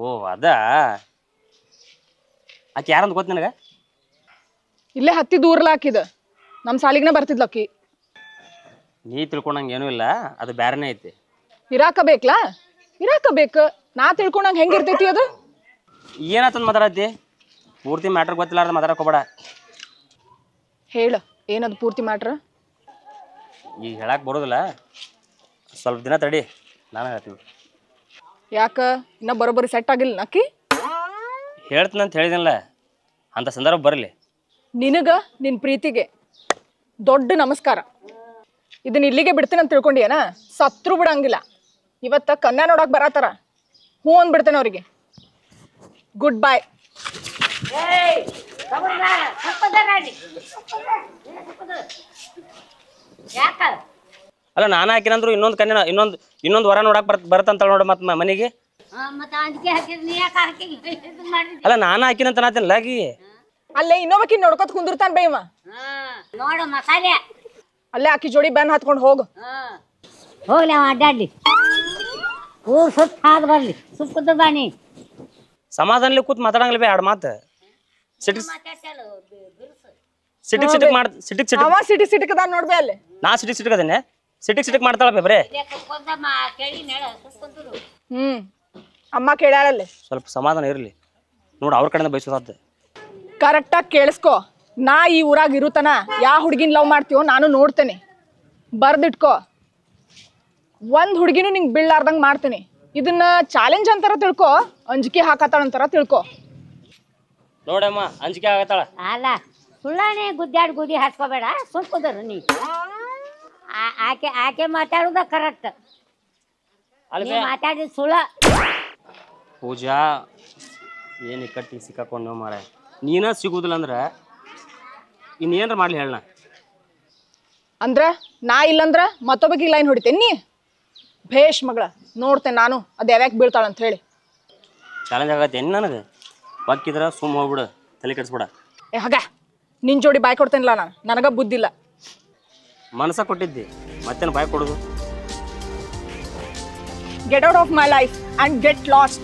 ಓ ಅದ ಆಕೆ ಯಾರಂತ ಗೊತ್ತ ನನಗೆ ಇಲ್ಲೇ ಹತ್ತಿ ದೂರ್ಲ ಹಾಕಿದ ನಮ್ಮ ಸಾಲಿಗ್ನ ಬರ್ತಿದ್ಲ ಅಕ್ಕಿ ನೀ ತಿಳ್ಕೊಂಡಂಗೆ ಏನೂ ಇಲ್ಲ ಅದು ಬ್ಯಾರನೇ ಐತಿ ಇರಾಕ ಬೇಕ್ಲಾ ಇರಾಕ ಬೇಕು ನಾ ತಿಳ್ಕೊಂಡಂಗ ಹೆಂಗಿರ್ತೈತಿ ಅದು ಏನಾತಂದು ಮಾತಾಡತ್ತಿ ಪೂರ್ತಿ ಮ್ಯಾಟ್ರ್ ಗೊತ್ತಿಲ್ಲಾರ್ದ ಮಾತಾಡಕ್ಕೆ ಹೋಗ್ಬೇಡ ಹೇಳ ಏನದು ಪೂರ್ತಿ ಮ್ಯಾಟ್ರ್ ಈಗ ಹೇಳಕ್ಕೆ ಬರೋದಿಲ್ಲ ಸ್ವಲ್ಪ ದಿನ ತಡಿ ನಾನು ಹೇಳ್ತೀವಿ ಯಾಕ ಇನ್ನ ಬರೋಬ್ಬರಿ ಸೆಟ್ ಆಗಿಲ್ಲ ಅಕ್ಕಿ ಹೇಳ್ತೀನಂತ ಹೇಳಿದಿನಲ್ಲ ಅಂಥ ಸಂದರ್ಭ ಬರಲಿ ನಿನಗ ನಿನ್ ಪ್ರೀತಿಗೆ ದೊಡ್ಡ ನಮಸ್ಕಾರ ಇದನ್ನ ಇಲ್ಲಿಗೆ ಬಿಡ್ತೀನಿ ಅಂತ ತಿಳ್ಕೊಂಡಿಯೇನ ಸತ್ರು ಬಿಡಂಗಿಲ್ಲ ಇವತ್ತ ಕನ್ಯಾ ನೋಡಕ್ ಬರತ್ತಾರ ಹ್ಞೂ ಅಂದ್ಬಿಡ್ತೇನೆ ಅವ್ರಿಗೆ ಗುಡ್ ಬಾಯ್ ಅಲ್ಲ ನಾನು ಹಾಕಿನಂದ್ರು ಇನ್ನೊಂದು ಕನ್ಯಾ ಇನ್ನೊಂದು ವರ ನೋಡಕ್ ಬರತ್ತಂತ ನೋಡ ಮತ್ತೆ ಮನೆಗೆ ಅಲ್ಲ ನಾನು ಹಾಕಿನಂತ ನಾತಿನಲ್ಲ ಆಕಿ ಅಲ್ಲೇ ಇನ್ನೊಬ್ಬಕಿ ನೋಡ್ಕೊತ ಕುಂದಿರ್ತಾನ ಬೇವ ನೋಡು ಮಸಾಲೆ ಅಲ್ಲೇ ಆಕಿ ಜೋಡಿ ಬೆನ್ ಹತ್ಕೊಂಡು ಹೋಗು ಹೋಗ್ಲಿ ಅವ ಅಡ್ಡಾಡ್ಲಿ ಊರ್ ಸುತ್ತ ಹಾದ್ ಬರ್ಲಿ ಸುಕ್ಕದ ಬಾನಿ ಸಮಾಧಾನಲಿ ಕೂತ್ ಮಾತಾಡಂಗಿಲ್ಲ ಬೇ ಎರಡು ಮಾತು ಸಿಟಿಕ್ ಸಿಟಿಕ್ ಸಿಟಿಕ್ ಮಾಡ್ ಸಿಟಿಕ್ ಸಿಟಿಕ್ ಅವ ಸಿಟಿಕದ ನೋಡ್ಬೇ ಅಲ್ಲಿ ನಾ ಸಿಟಿಕ್ ಅದೇನೆ ಸಿಟಿಕ್ ಮಾಡ್ತಾಳ ಬೇ ಬರೇ ಅಮ್ಮ ಕೇಳ್ಯಾಳಲ್ಲಿ ಸ್ವಲ್ಪ ಸಮಾಧಾನ ಇರಲಿ ನೋಡು ಅವ್ರ ಕಡೆಯಿಂದ ಬಯಸೋದಾದ ಕರೆಕ್ಟಾಗಿ ಕೇಳಿಸ್ಕೊ ನಾ ಈ ಊರಾಗ ಇರುತನ ಯಾ ಹುಡುಗಿನ ಲವ್ ಮಾಡ್ತೀವೋ ನಾನು ನೋಡ್ತೇನೆ ಬರ್ದಿಟ್ಕೋ ಒಂದ್ ಹುಡುಗಿನೂ ನಿಂಗೆ ಬೀಳಾರ್ದಂಗೆ ಮಾಡ್ತೇನೆ ಇದನ್ನ ಚಾಲೆಂಜ್ ಅಂತಾರ ತಿಳ್ಕೊ ಅಂಜಿಕೆ ಹಾಕತ್ತಾಳಂತಾರ ತಿಳ್ಕೊ ನೋಡಮ್ಮ ಅಂಜಿಕೆ ಆಗತ್ತಾಳ ಅಲ್ಲ ಸುಳ್ಳಾನೆ ಗುದ್ದಾಡಿ ಗುದಿ ಹಾಸ್ಕೋಬೇಡ ಸುಕ್ಕುದರು ನೀ ಆಕೆ ಮಾತಾಡುದ ಕರೆಕ್ಟ್ ಅಲ್ಲಿ ಮಾತಾಡಿದ ಸುಳ್ಳ ಪೂಜಾ ಏನು ಕಟ್ಟಿ ಸಿಕ್ಕಾಕೊಂಡು ಮಾರ ನೀನ ಸಿಗುದಿಲ್ಲ ಅಂದ್ರೆ ಇನ್ನೇನ್ರ ಮಾಡ್ಲಿ ಹೇಳ ಅಂದ್ರ ನಾ ಇಲ್ಲಂದ್ರ ಮತ್ತೊಬ್ಬಗೆ ಲೈನ್ ಹೊಡಿತೇನೆ ನೀ ಭೇಷ್ ಮಗಳ ನೋಡ್ತೇನೆ ನಾನು ಅದು ಯಾವ್ಯಾಕೆ ಬೀಳ್ತಾಳಂತ ಹೇಳಿ ಚಾಲೆಂಜ್ ಆಗತ್ತೆ ಏನು ನನಗೆ ಬಕ್ಕಿದ್ರೆ ಸುಮ್ಮ ಹೋಗ್ಬಿಡು ತಲೆ ಕೆಡಿಸ್ಬಿಡ ಏ ಹಾಗ ನಿನ್ ಜೋಡಿ ಬಾಯ್ ಕೊಡ್ತೇನಿಲ್ಲ ನಾನು ನನಗ ಬುದ್ಧಿಲ್ಲ ಮನಸ್ಸ ಕೊಟ್ಟಿದ್ದಿ ಮತ್ತೇನು ಬಾಯ್ ಕೊಡೋದು get out of my life and get lost